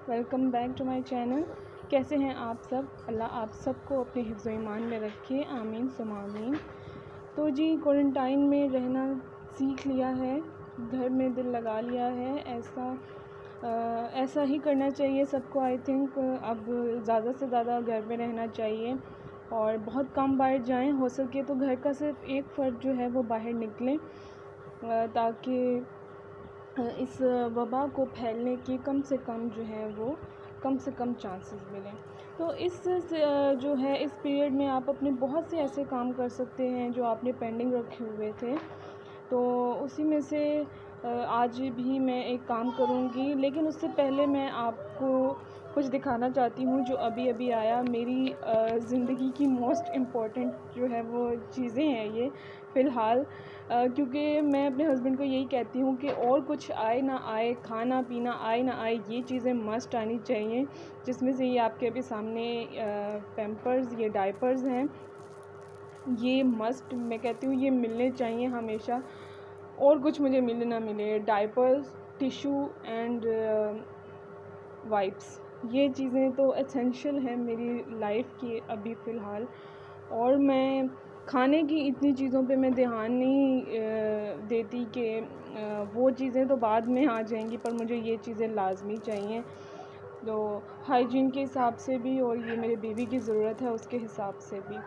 Welcome back to my channel. कैसे हैं आप सब? अल्लाह आप सबको अपने हिफ्ज़ ईमान में रखे, आमीन सुम्मा आमीन। तो जी क्वारंटाइन में रहना सीख लिया है, घर में दिल लगा लिया है। ऐसा ही करना चाहिए सबको। आई थिंक अब ज़्यादा से ज़्यादा घर में रहना चाहिए और बहुत कम बाहर जाएं। हो सके तो घर का सिर्फ एक फ़र्द जो है वो बाहर निकले ताकि इस वबा को फैलने की कम से कम जो है वो कम से कम चांसेस मिलें। तो जो है इस पीरियड में आप अपने बहुत से ऐसे काम कर सकते हैं जो आपने पेंडिंग रखे हुए थे। तो उसी में से आज भी मैं एक काम करूँगी, लेकिन उससे पहले मैं आपको कुछ दिखाना चाहती हूँ जो अभी अभी आया। मेरी ज़िंदगी की मोस्ट इम्पॉर्टेंट जो है वो चीज़ें हैं ये फ़िलहाल, क्योंकि मैं अपने हस्बैंड को यही कहती हूँ कि और कुछ आए ना आए, खाना पीना आए ना आए, ये चीज़ें मस्ट आनी चाहिए। जिसमें से ये आपके अभी सामने पैम्पर्स, ये डायपर्स हैं, ये मस्ट मैं कहती हूँ ये मिलने चाहिए हमेशा। और कुछ मुझे मिले ना मिले, डायपर्स, टिशू एंड वाइप्स, ये चीज़ें तो एसेंशियल है मेरी लाइफ की अभी फ़िलहाल। और मैं खाने की इतनी चीज़ों पे मैं ध्यान नहीं देती कि वो चीज़ें तो बाद में आ जाएंगी, पर मुझे ये चीज़ें लाजमी चाहिए। तो हाइजीन के हिसाब से भी और ये मेरे बेबी की ज़रूरत है उसके हिसाब से भी।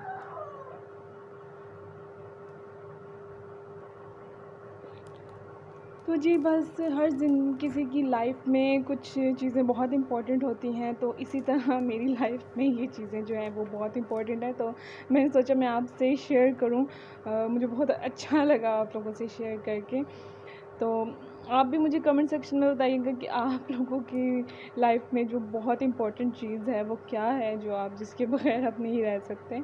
तो जी बस हर किसी की लाइफ में कुछ चीज़ें बहुत इम्पोर्टेंट होती हैं, तो इसी तरह मेरी लाइफ में ये चीज़ें जो हैं वो बहुत इम्पोर्टेंट है। तो मैंने सोचा मैं आपसे शेयर करूं। मुझे बहुत अच्छा लगा आप लोगों से शेयर करके। तो आप भी मुझे कमेंट सेक्शन में बताइएगा कि आप लोगों की लाइफ में जो बहुत इम्पोर्टेंट चीज़ है वो क्या है, जो आप जिसके बगैर आप नहीं रह सकते।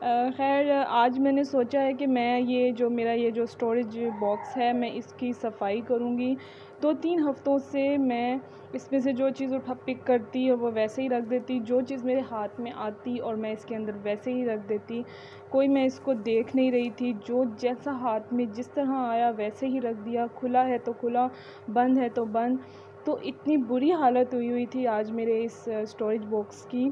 खैर आज मैंने सोचा है कि मैं मेरा ये जो स्टोरेज बॉक्स है मैं इसकी सफाई करूँगी। 2-3 हफ़्तों से मैं इसमें से जो चीज़ पिक करती और वो वैसे ही रख देती, जो चीज़ मेरे हाथ में आती और मैं इसके अंदर वैसे ही रख देती। कोई मैं इसको देख नहीं रही थी, जो जैसा हाथ में जिस तरह आया वैसे ही रख दिया। खुला है तो खुला, बंद है तो बंद। तो इतनी बुरी हालत हुई थी आज मेरे इस स्टोरेज बॉक्स की।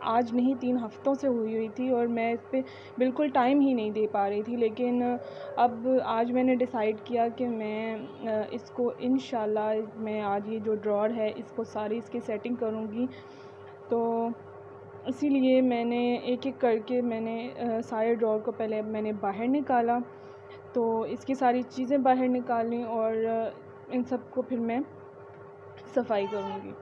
आज नहीं 3 हफ़्तों से हुई थी और मैं इस पे बिल्कुल टाइम ही नहीं दे पा रही थी। लेकिन अब आज मैंने डिसाइड किया कि मैं इसको इंशाल्लाह मैं आज ये जो ड्रॉअर है इसको सारी इसकी सेटिंग करूँगी। तो इसीलिए मैंने एक-एक करके मैंने सारे ड्रॉअर को पहले मैंने बाहर निकाला। तो इसकी सारी चीज़ें बाहर निकाली और इन सब को फिर मैं सफाई करूँगी।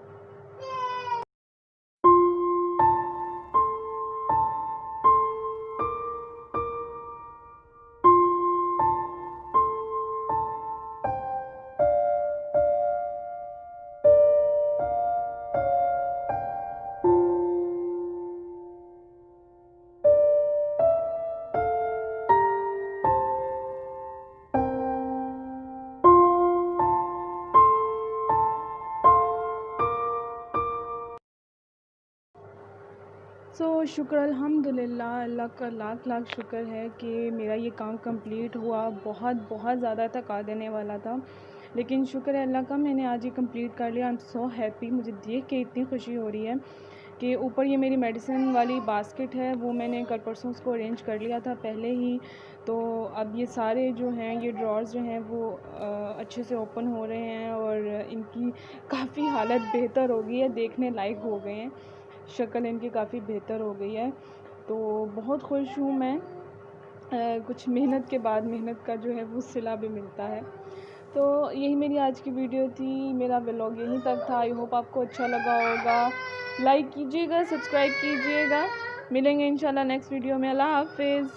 शुक्र अल्हम्दुलिल्लाह, अल्लाह का लाख लाख शुक्र है कि मेरा ये काम कंप्लीट हुआ। बहुत बहुत ज़्यादा थका देने वाला था, लेकिन शुक्र है अल्लाह का, मैंने आज ये कंप्लीट कर लिया। I am so happy. मुझे देख के इतनी खुशी हो रही है कि ऊपर ये मेरी मेडिसिन वाली बास्केट है, वो मैंने कल परसों उसको अरेंज कर लिया था पहले ही। तो अब ये सारे जो हैं ये ड्रॉर्स जो हैं वो अच्छे से ओपन हो रहे हैं और इनकी काफ़ी हालत बेहतर हो गई है, देखने लायक हो गए हैं। शक्ल इनकी काफ़ी बेहतर हो गई है। तो बहुत खुश हूँ मैं। कुछ मेहनत के बाद मेहनत का जो है वो सिला भी मिलता है। तो यही मेरी आज की वीडियो थी, मेरा व्लॉग यहीं तक था। आई होप आपको अच्छा लगा होगा। लाइक कीजिएगा, सब्सक्राइब कीजिएगा। मिलेंगे इंशाल्लाह नेक्स्ट वीडियो में। अल्लाह हाफ़िज़।